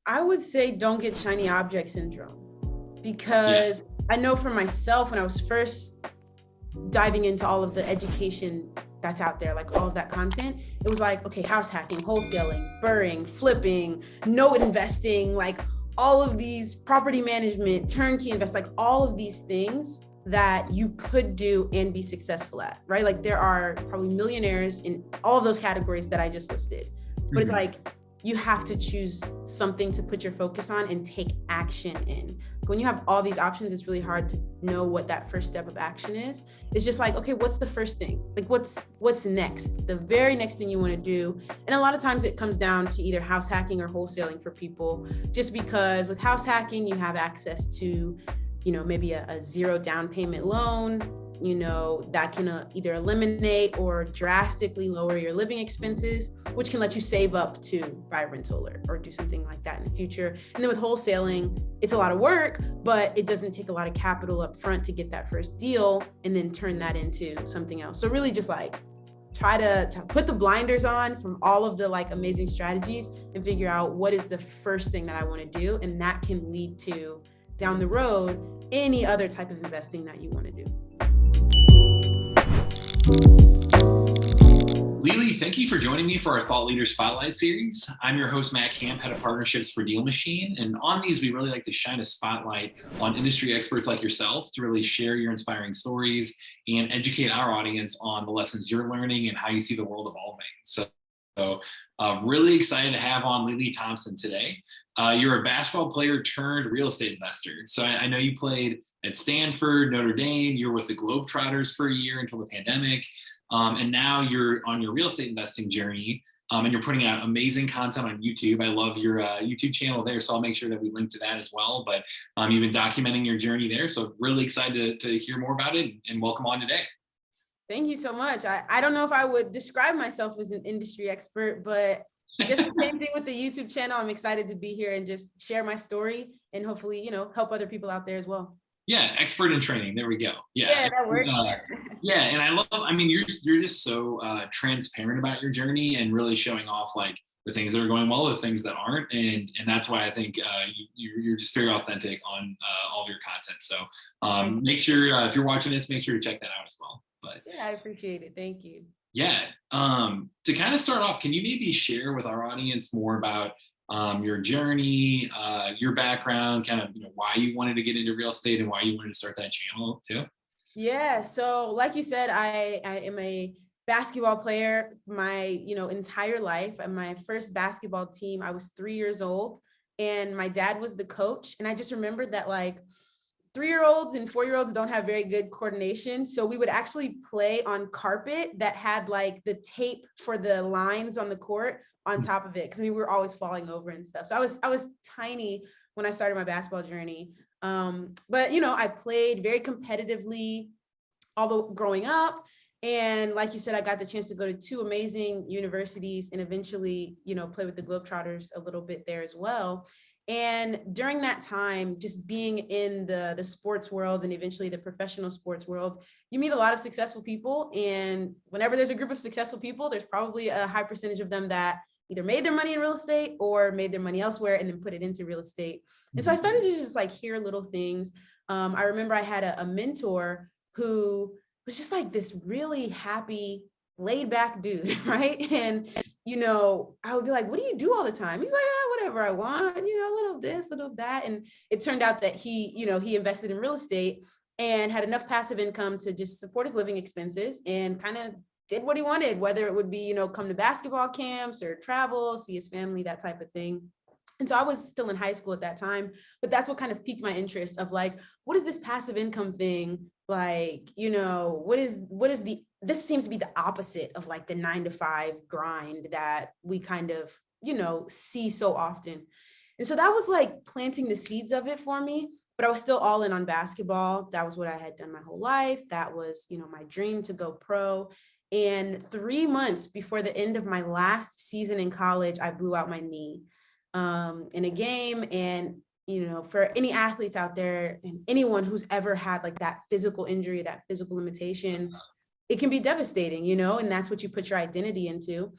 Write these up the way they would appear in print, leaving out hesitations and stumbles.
I would say don't get shiny object syndrome, Yeah. because I know for myself, when I was first diving into all of the education that's out there, like all of that content, it was like, okay, house hacking, wholesaling, burring, flipping, note investing, like all of these property management, turnkey invest, like all of these things that you could do and be successful at, right? Like there are probably millionaires in all of those categories that I just listed, but it's like, you have to choose something to put your focus on and take action in. When you have all these options, it's really hard to know what that first step of action is. It's just like, okay, what's the first thing? Like what's next? The very next thing you want to do. And a lot of times it comes down to either house hacking or wholesaling for people, just because with house hacking, you have access to, maybe a zero down payment loan, that can either eliminate or drastically lower your living expenses, which can let you save up to buy a rental or do something like that in the future. And then with wholesaling, it's a lot of work, but it doesn't take a lot of capital up front to get that first deal and then turn that into something else. So really just like try to put the blinders on from all of the like amazing strategies and figure out what is the first thing that I want to do. And that can lead to, down the road, any other type of investing that you want to do. Lili, thank you for joining me for our Thought Leader Spotlight series. I'm your host, Matt Camp, head of partnerships for DealMachine. And on these, we really like to shine a spotlight on industry experts like yourself to really share your inspiring stories and educate our audience on the lessons you're learning and how you see the world evolving. So really excited to have on Lili Thompson today. You're a basketball player turned real estate investor. So I know you played at Stanford, Notre Dame. You were with the Globetrotters for a year until the pandemic. And now you're on your real estate investing journey, and you're putting out amazing content on YouTube. I love your YouTube channel there, so I'll make sure that we link to that as well. But you've been documenting your journey there, so really excited to hear more about it, and welcome on today. Thank you so much. I don't know if I would describe myself as an industry expert, but just the same thing with the YouTube channel. I'm excited to be here and just share my story and hopefully, help other people out there as well. Yeah, expert in training. There we go. Yeah, that works. Yeah, and you're just so transparent about your journey and really showing off like the things that are going well, the things that aren't, and that's why I think you're just very authentic on all of your content. So make sure if you're watching this, make sure to check that out as well. But yeah, I appreciate it. Thank you. Yeah, to kind of start off, can you maybe share with our audience more about your journey, your background, kind of why you wanted to get into real estate and why you wanted to start that channel too? Yeah, so like you said, I am a basketball player my entire life. And my first basketball team, I was 3 years old, and my dad was the coach. And I just remembered that like 3-year-olds and 4-year-olds don't have very good coordination. So we would actually play on carpet that had like the tape for the lines on the court on top of it, because we were always falling over and stuff. So I was tiny when I started my basketball journey. But I played very competitively although growing up. And like you said, I got the chance to go to 2 amazing universities and eventually, play with the Globetrotters a little bit there as well. And during that time, just being in the sports world and eventually the professional sports world, you meet a lot of successful people. And whenever there's a group of successful people, there's probably a high percentage of them that either made their money in real estate or made their money elsewhere and then put it into real estate. And so I started to just like hear little things. I remember I had a mentor who was just like this really happy, laid back dude, right? And, I would be like, what do you do all the time? He's like, whatever I want, a little this, little that. And it turned out that he invested in real estate and had enough passive income to just support his living expenses and kind of did what he wanted, whether it would be, come to basketball camps or travel, see his family, that type of thing. And so I was still in high school at that time, but that's what kind of piqued my interest of like, what is this passive income thing? Like, this seems to be the opposite of like the 9-to-5 grind that we kind of, see so often. And so that was like planting the seeds of it for me, but I was still all in on basketball. That was what I had done my whole life. That was, my dream to go pro. And 3 months before the end of my last season in college, I blew out my knee in a game. And, for any athletes out there and anyone who's ever had like that physical injury, that physical limitation, it can be devastating, and that's what you put your identity into.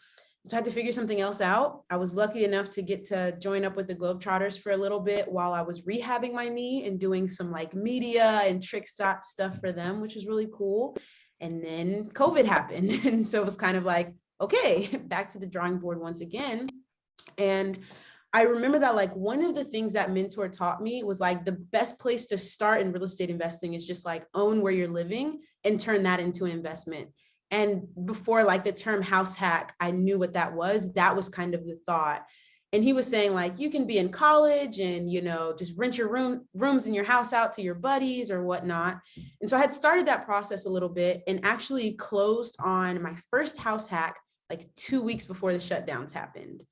So I had to figure something else out. I was lucky enough to get to join up with the Globetrotters for a little bit while I was rehabbing my knee and doing some like media and trick shot stuff for them, which was really cool. And then COVID happened. And so it was kind of like, okay, back to the drawing board once again. And I remember that like one of the things that mentor taught me was like the best place to start in real estate investing is just like own where you're living and turn that into an investment. And before like the term house hack, I knew what that was. That was kind of the thought. And he was saying like, you can be in college and, you know, just rent your rooms in your house out to your buddies or whatnot. And so I had started that process a little bit and actually closed on my first house hack like 2 weeks before the shutdowns happened.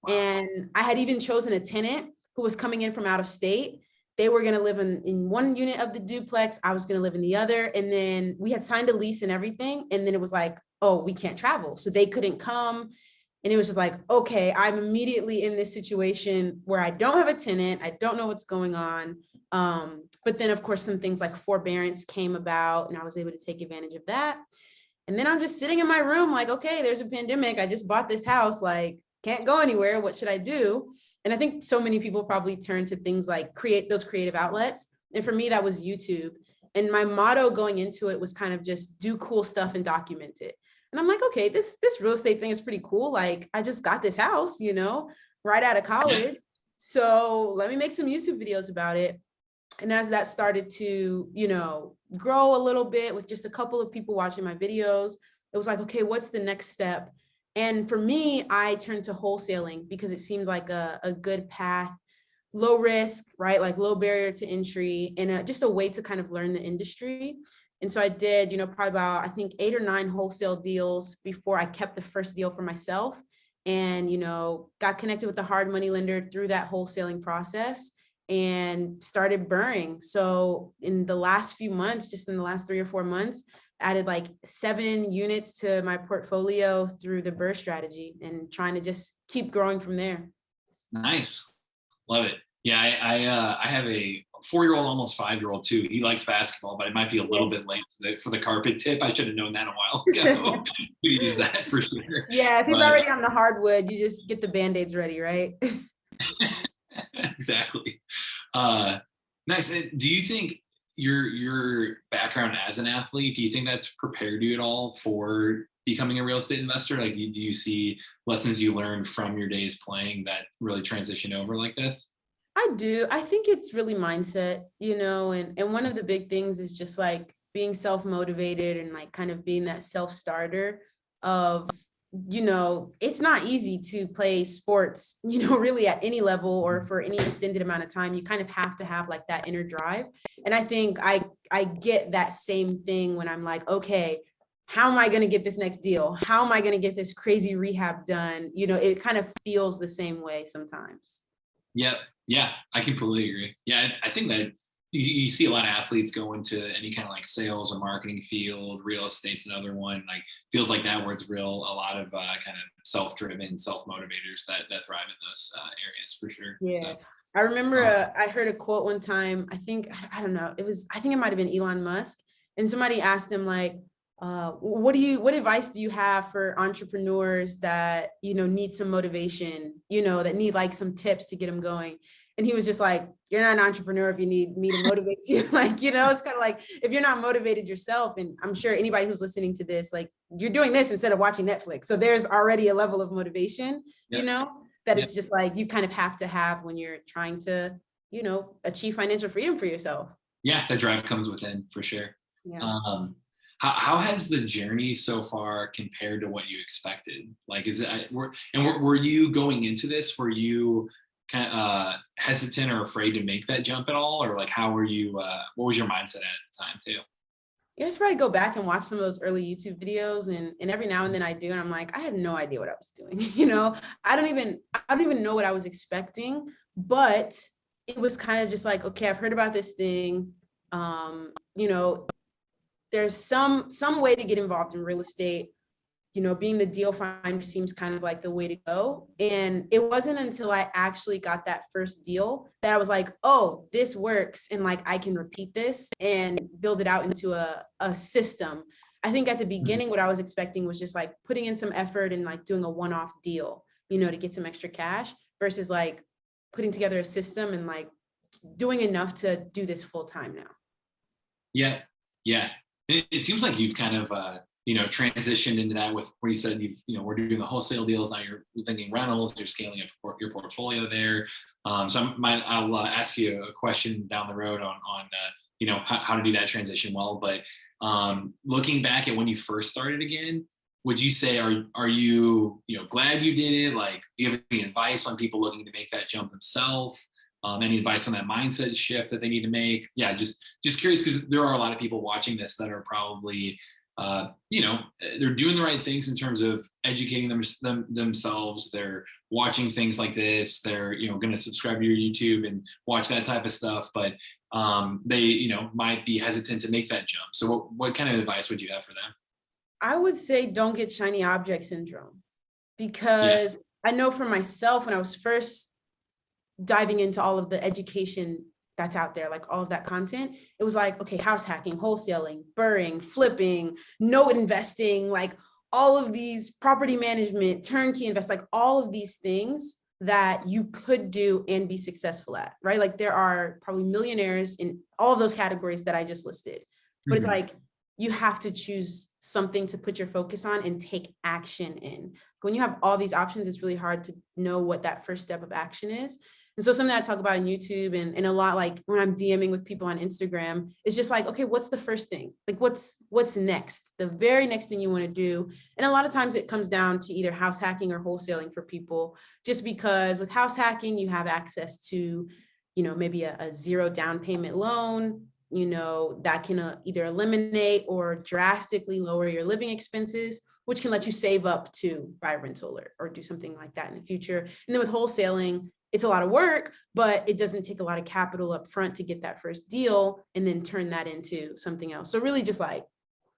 Wow. And I had even chosen a tenant who was coming in from out of state. They were going to live in one unit of the duplex. I was going to live in the other. And then we had signed a lease and everything. And then it was like, oh, we can't travel. So they couldn't come. And it was just like, okay, I'm immediately in this situation where I don't have a tenant. I don't know what's going on. But then, of course, some things like forbearance came about and I was able to take advantage of that. And then I'm just sitting in my room like, okay, there's a pandemic. I just bought this house. Like, can't go anywhere. What should I do? And I think so many people probably turn to things like create those creative outlets. And for me, that was YouTube. And my motto going into it was kind of just do cool stuff and document it. And I'm like, okay, this real estate thing is pretty cool. Like I just got this house, you know, right out of college. So let me make some YouTube videos about it. And as that started to, you know, grow a little bit with just a couple of people watching my videos, it was like, okay, what's the next step? And for me, I turned to wholesaling because it seemed like a good path, low risk, right? Like low barrier to entry and just a way to kind of learn the industry. And so I did, you know, probably about, I think 8 or 9 wholesale deals before I kept the first deal for myself and, you know, got connected with a hard money lender through that wholesaling process and started burring. So in the last few months, just in the last 3 or 4 months, added like 7 units to my portfolio through the burr strategy and trying to just keep growing from there. Nice. Love it. Yeah. I have a 4-year-old, almost 5-year-old too. He likes basketball, but it might be a little bit late for the carpet tip. I should have known that a while ago. We use that for sure. Yeah. If he's already on the hardwood, you just get the Band-Aids ready, right? Exactly. Nice. Do you think your background as an athlete, do you think that's prepared you at all for becoming a real estate investor? Like, do you see lessons you learned from your days playing that really transition over like this? I do. I think it's really mindset, you know, and one of the big things is just like being self-motivated and like kind of being that self-starter of, you know, it's not easy to play sports, you know, really at any level or for any extended amount of time. You kind of have to have like that inner drive. And I think I get that same thing when I'm like, okay, how am I going to get this next deal? How am I going to get this crazy rehab done? You know, it kind of feels the same way sometimes. Yep. Yeah, I completely agree. Yeah, I think that you see a lot of athletes go into any kind of like sales or marketing field. Real estate's another one, like feels like that where it's a lot of kind of self-driven, self-motivators that thrive in those areas for sure. Yeah. So, I remember I heard a quote one time. I think it might've been Elon Musk. And somebody asked him like, what advice do you have for entrepreneurs that, you know, need some motivation, you know, that need like some tips to get them going? And he was just like, you're not an entrepreneur if you need me to motivate you. Like, you know, it's kind of like, if you're not motivated yourself, and I'm sure anybody who's listening to this, like you're doing this instead of watching Netflix. So there's already a level of motivation, you know, that it's just like, you kind of have to have when you're trying to, you know, achieve financial freedom for yourself. Yeah, that drive comes within for sure. Yeah. How has the journey so far compared to what you expected? Like, were you going into this, were you kind of hesitant or afraid to make that jump at all? Or like, how were you, what was your mindset at the time too? I just probably go back and watch some of those early YouTube videos and every now and then I do. And I'm like, I had no idea what I was doing. You know, I don't even know what I was expecting, but it was kind of just like, okay, I've heard about this thing. You know, there's some way to get involved in real estate. You know, being the deal finder seems kind of like the way to go. And it wasn't until I actually got that first deal that I was like, oh, this works. And like, I can repeat this and build it out into a system I think at the beginning, what I was expecting was just like putting in some effort and like doing a one-off deal, to get some extra cash versus like putting together a system and like doing enough to do this full time now. Yeah. Yeah. It seems like you've kind of, transitioned into that with where you said we're doing the wholesale deals. Now you're thinking rentals, you're scaling up your portfolio there. So I'll ask you a question down the road on how to do that transition well. But looking back at when you first started again, would you say, are you glad you did it? Like, do you have any advice on people looking to make that jump themselves? Any advice on that mindset shift that they need to make? Yeah, just curious, because there are a lot of people watching this that are probably, they're doing the right things in terms of educating themselves. They're watching things like this. They're, going to subscribe to your YouTube and watch that type of stuff, but they, might be hesitant to make that jump. So what kind of advice would you have for them? I would say don't get shiny object syndrome, because I know for myself, when I was first diving into all of the education that's out there, like all of that content, it was like, okay, house hacking, wholesaling, burring, flipping, note investing, like all of these property management, turnkey invest, like all of these things that you could do and be successful at, right? Like there are probably millionaires in all of those categories that I just listed, but it's like, you have to choose something to put your focus on and take action in. When you have all these options, it's really hard to know what that first step of action is. And so something that I talk about on YouTube and a lot, like when I'm DMing with people on Instagram, is just like, okay, what's the first thing? Like what's next? The very next thing you want to do. And a lot of times it comes down to either house hacking or wholesaling for people, just because with house hacking, you have access to, maybe a zero down payment loan, that can either eliminate or drastically lower your living expenses, which can let you save up to buy a rental or do something like that in the future. And then with wholesaling, it's a lot of work, but it doesn't take a lot of capital up front to get that first deal and then turn that into something else. So really just like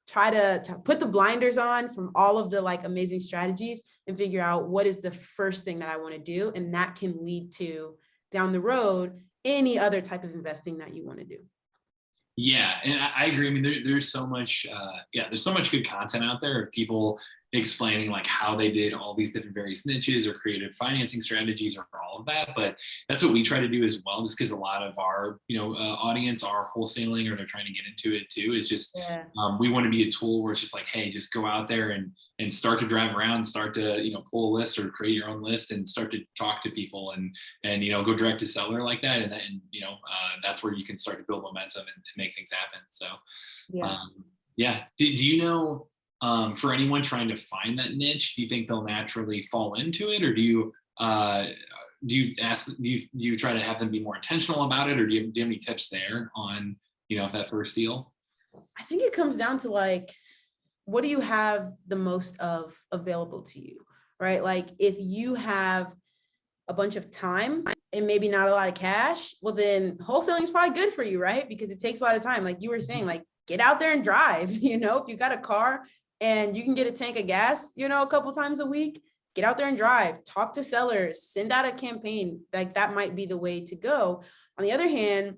try to put the blinders on from all of the like amazing strategies and figure out what is the first thing that I want to do. And that can lead to down the road, any other type of investing that you want to do. Yeah, and I agree. I mean, there's so much, there's so much good content out there of people explaining like how they did all these different various niches or creative financing strategies or all of that. But that's what we try to do as well, just because a lot of our, audience are wholesaling or they're trying to get into it too. It's just, we want to be a tool where it's just like, hey, just go out there and start to drive around, start to, pull a list or create your own list and start to talk to people and go direct to seller like that. And that's where you can start to build momentum and make things happen. So, do you know, for anyone trying to find that niche, do you think they'll naturally fall into it, or do you try to have them be more intentional about it, or do you have any tips there on that first deal? I think it comes down to like, what do you have the most of available to you, right? Like if you have a bunch of time and maybe not a lot of cash, well then wholesaling is probably good for you, right? Because it takes a lot of time. Like you were saying, like get out there and drive, if you got a car and you can get a tank of gas, a couple times a week, get out there and drive, talk to sellers, send out a campaign. Like that might be the way to go. On the other hand,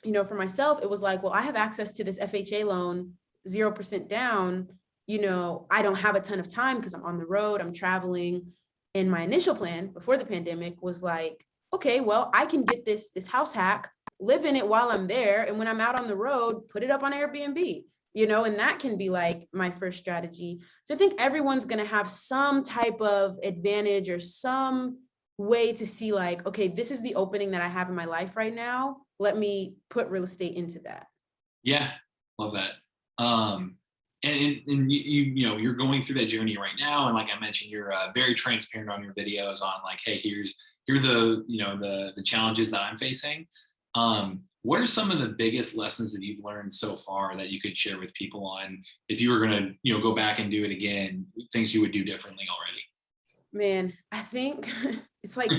for myself, it was like, well, I have access to this FHA loan, 0% down, I don't have a ton of time because I'm on the road, I'm traveling. And my initial plan before the pandemic was like, okay, well, I can get this house hack, live in it while I'm there. And when I'm out on the road, put it up on Airbnb, and that can be like my first strategy. So I think everyone's going to have some type of advantage or some way to see like, okay, this is the opening that I have in my life right now. Let me put real estate into that. Yeah, love that. And you're going through that journey right now, and like I mentioned, you're very transparent on your videos on like, hey, here the challenges that I'm facing. What are some of the biggest lessons that you've learned so far that you could share with people on if you were going to go back and do it again, things you would do differently already? Man, I think it's like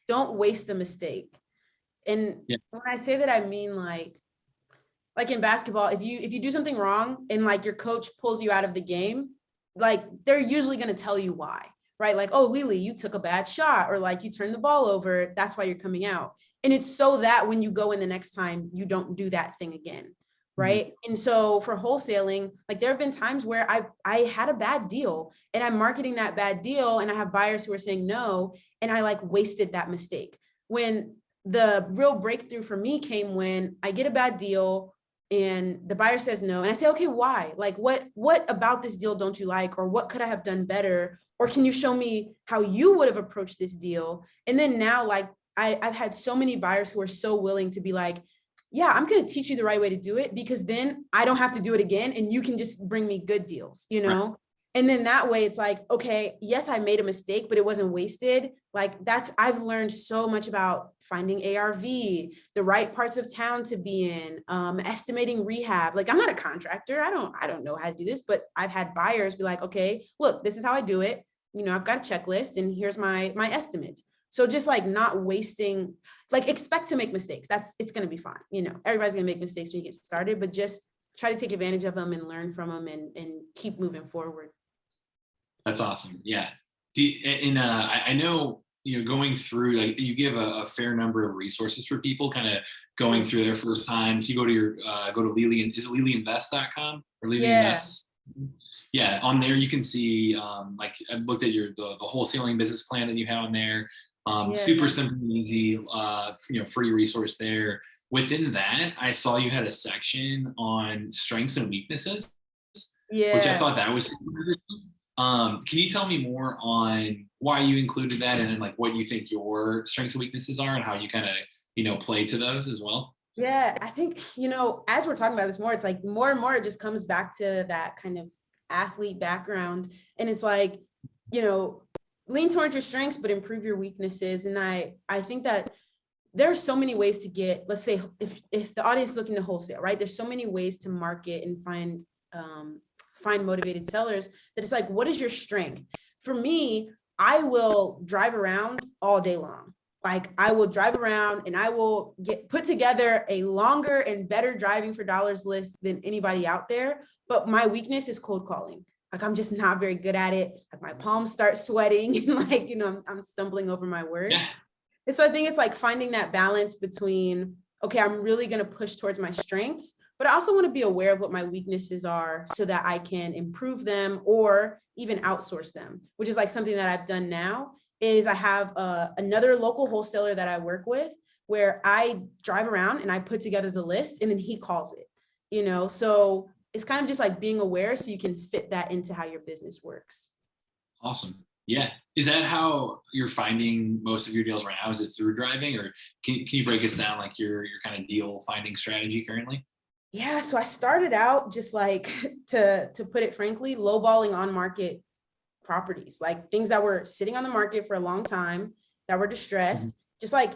don't waste a mistake. And when I say that, I mean like in basketball, if you do something wrong and like your coach pulls you out of the game, like they're usually going to tell you why, right? Like, oh, Lili, you took a bad shot, or like you turned the ball over. That's why you're coming out. And it's so that when you go in the next time, you don't do that thing again, right? And so for wholesaling, like there have been times where I had a bad deal and I'm marketing that bad deal and I have buyers who are saying no, and I like wasted that mistake. When the real breakthrough for me came when I get a bad deal and the buyer says no, and I say, okay, why? Like what about this deal don't you like, or what could I have done better? Or can you show me how you would have approached this deal? And then now, like I've had so many buyers who are so willing to be like, yeah, I'm going to teach you the right way to do it, because then I don't have to do it again and you can just bring me good deals, you know? Right. And then that way it's like, okay, yes, I made a mistake, but it wasn't wasted. Like I've learned so much about finding ARV, the right parts of town to be in, estimating rehab. Like I'm not a contractor. I don't know how to do this, but I've had buyers be like, okay, look, this is how I do it. You know, I've got a checklist and here's my estimates. So just like not wasting, like expect to make mistakes. It's going to be fine. You know, everybody's going to make mistakes when you get started, but just try to take advantage of them and learn from them and keep moving forward. That's awesome. Yeah. I know, you know, going through, like you give a fair number of resources for people kind of going through their first time. If you go to your, go to Lili, is it liliinvest.com or Lili Invest? Yeah. On there, you can see, like I looked at the wholesaling business plan that you have on there. Super simple and easy, you know, free resource there. Within that, I saw you had a section on strengths and weaknesses, which I thought that was super interesting. Can you tell me more on why you included that, and then like what you think your strengths and weaknesses are and how you kind of, you know, play to those as well? Yeah, I think, you know, as we're talking about this more, it's like more and more, it just comes back to that kind of athlete background. And it's like, you know, lean towards your strengths, but improve your weaknesses. And I think that there are so many ways to get, let's say if the audience is looking to wholesale, right? There's so many ways to market and find motivated sellers, that it's like, what is your strength? For me, I will drive around all day long. Like I will drive around and I will put together a longer and better driving for dollars list than anybody out there. But my weakness is cold calling. Like I'm just not very good at it. Like my palms start sweating and like, you know, I'm stumbling over my words. Yeah. And so I think it's like finding that balance between, okay, I'm really going to push towards my strengths, but I also want to be aware of what my weaknesses are so that I can improve them or even outsource them, which is like something that I've done now. Is I have another local wholesaler that I work with where I drive around and I put together the list and then he calls it, you know, so it's kind of just like being aware so you can fit that into how your business works. Awesome. Yeah. Is that how you're finding most of your deals right now? Is it through driving, or can you break us down like your kind of deal finding strategy currently? Yeah. So I started out just like to put it frankly, lowballing on market properties, like things that were sitting on the market for a long time that were distressed, just like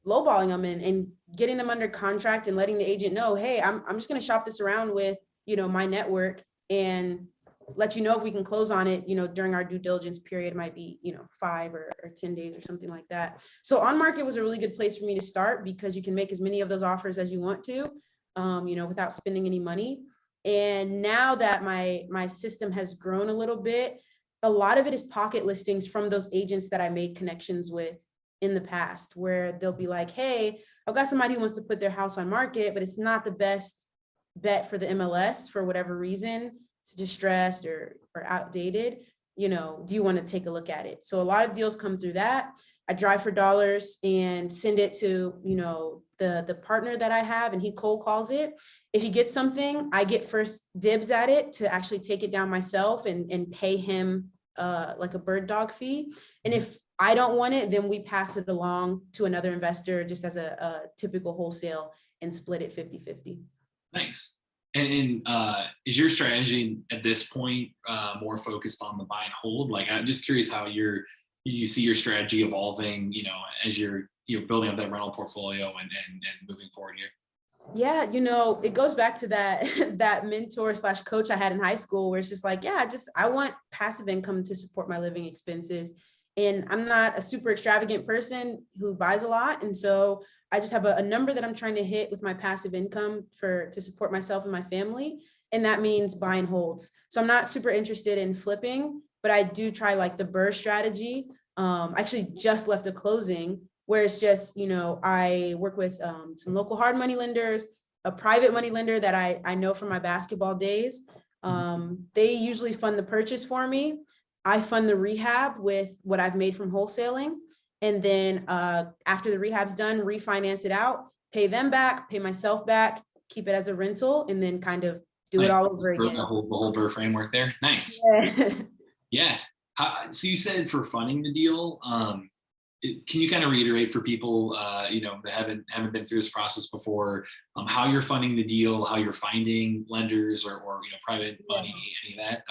lowballing them and getting them under contract and letting the agent know, hey, I'm just going to shop this around with, you know, my network and let you know if we can close on it, you know, during our due diligence period. It might be, you know, 5 or 10 days or something like that. So on market was a really good place for me to start because you can make as many of those offers as you want to, you know, without spending any money. And now that my system has grown a little bit, a lot of it is pocket listings from those agents that I made connections with in the past, where they'll be like, hey, I've got somebody who wants to put their house on market, but it's not the best bet for the MLS for whatever reason. It's distressed or outdated. You know, do you want to take a look at it? So a lot of deals come through that. I drive for dollars and send it to, you know, the partner that I have, and he cold calls it. If he gets something, I get first dibs at it to actually take it down myself and pay him like a bird dog fee. And if I don't want it, then we pass it along to another investor just as a typical wholesale and split it 50-50. Nice. And is your strategy at this point more focused on the buy and hold? Like, I'm just curious how you see your strategy evolving, you know, as you're building up that rental portfolio and moving forward here. Yeah, you know, it goes back to that mentor / coach I had in high school, where it's just like, yeah, I want passive income to support my living expenses. And I'm not a super extravagant person who buys a lot. And so I just have a number that I'm trying to hit with my passive income to support myself and my family. And that means buy and holds. So I'm not super interested in flipping, but I do try like the BRRRR strategy. I actually just left a closing where it's just, you know, I work with some local hard money lenders. a private money lender that I know from my basketball days. They usually fund the purchase for me. I fund the rehab with what I've made from wholesaling. And then after the rehab's done, refinance it out, pay them back, pay myself back, keep it as a rental, and then kind of do it all over again. The whole Burr framework there. Nice. Yeah. So you said for funding the deal, can you kind of reiterate for people, that haven't been through this process before, how you're funding the deal, how you're finding lenders or private money, any of that,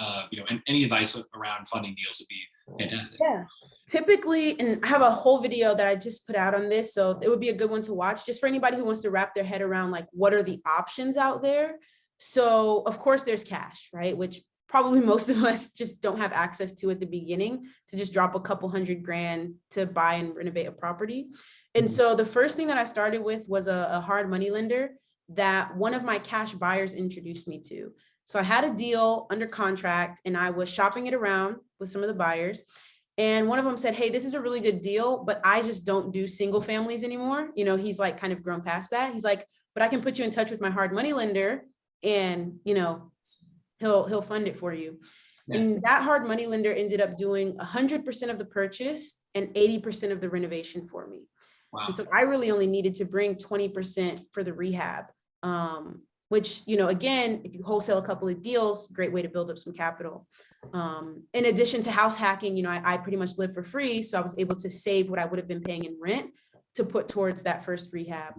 and any advice around funding deals would be fantastic. Yeah. Typically, and I have a whole video that I just put out on this, so it would be a good one to watch just for anybody who wants to wrap their head around like what are the options out there. So of course there's cash, right? Which probably most of us just don't have access to at the beginning, to just drop a couple $100,000 to buy and renovate a property. And so the first thing that I started with was a hard money lender that one of my cash buyers introduced me to. So I had a deal under contract and I was shopping it around with some of the buyers. And one of them said, hey, this is a really good deal, but I just don't do single families anymore. He's like kind of grown past that. He's like, but I can put you in touch with my hard money lender and, he'll fund it for you. Yeah. And that hard money lender ended up doing 100% of the purchase and 80% of the renovation for me. Wow. And so I really only needed to bring 20% for the rehab, which, again, if you wholesale a couple of deals, great way to build up some capital. In addition to house hacking, I pretty much live for free. So I was able to save what I would have been paying in rent to put towards that first rehab.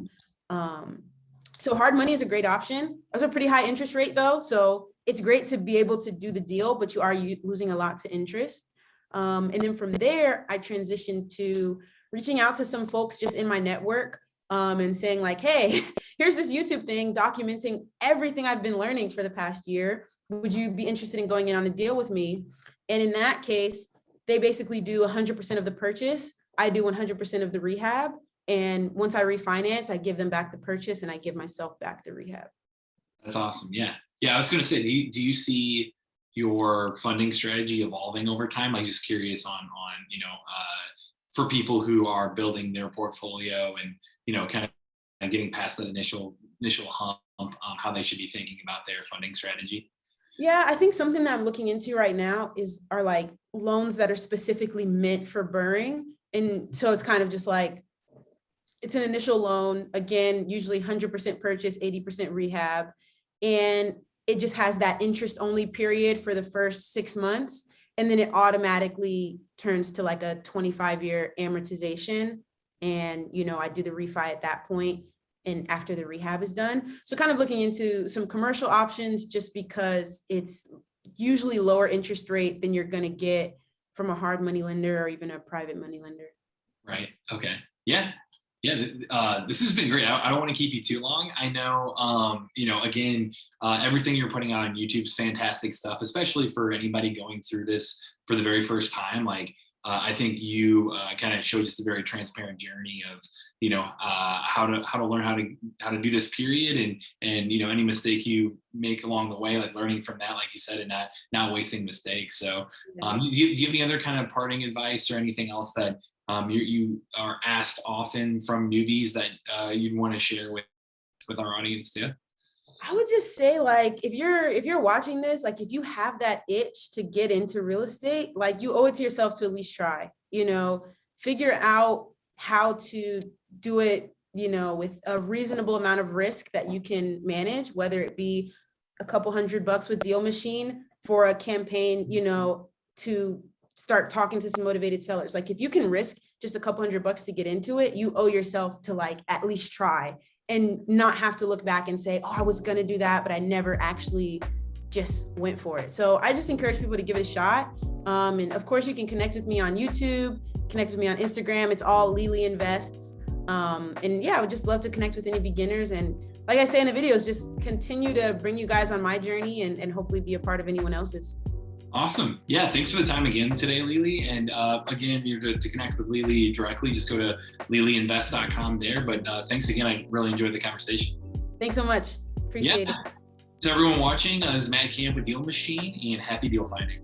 So hard money is a great option. It was a pretty high interest rate though. So it's great to be able to do the deal, but you are losing a lot to interest. And then from there, I transitioned to reaching out to some folks just in my network and saying like, hey, here's this YouTube thing documenting everything I've been learning for the past year. Would you be interested in going in on a deal with me? And in that case, they basically do 100% of the purchase. I do 100% of the rehab. And once I refinance, I give them back the purchase and I give myself back the rehab. That's awesome. Yeah. Yeah. I was going to say, do you see your funding strategy evolving over time? Like just curious on for people who are building their portfolio and, kind of getting past that initial hump, how they should be thinking about their funding strategy. Yeah, I think something that I'm looking into right now are like loans that are specifically meant for burring. And so it's kind of just like, it's an initial loan, again, usually 100% purchase, 80% rehab. And it just has that interest only period for the first 6 months. And then it automatically turns to like a 25-year amortization. And, I do the refi at that point and after the rehab is done. So kind of looking into some commercial options just because it's usually lower interest rate than you're going to get from a hard money lender or even a private money lender. Right. Okay. Yeah. Yeah, this has been great. I don't want to keep you too long. I know, again, everything you're putting out on YouTube is fantastic stuff, especially for anybody going through this for the very first time. Like, I think you kind of showed just a very transparent journey of, how to learn how to do this period and any mistake you make along the way, like learning from that, like you said, and not wasting mistakes. So, do you have any other kind of parting advice or anything else that you are asked often from newbies that you'd want to share with our audience too? I would just say, like, if you're watching this, like, if you have that itch to get into real estate, like, you owe it to yourself to at least try, figure out how to do it, with a reasonable amount of risk that you can manage, whether it be a couple $100 with DealMachine for a campaign, to start talking to some motivated sellers. Like, if you can risk just a couple $100 to get into it, you owe yourself to like at least try and not have to look back and say, oh, I was going to do that, but I never actually just went for it. So I just encourage people to give it a shot. And of course you can connect with me on YouTube, connect with me on Instagram. It's all Lili Invests. And yeah, I would just love to connect with any beginners. And like I say in the videos, just continue to bring you guys on my journey and hopefully be a part of anyone else's. Awesome. Yeah. Thanks for the time again today, Lili. And again, to connect with Lili directly, just go to liliinvest.com there. But thanks again. I really enjoyed the conversation. Thanks so much. Appreciate it. To everyone watching, this is Matt Camp with DealMachine, and happy deal finding.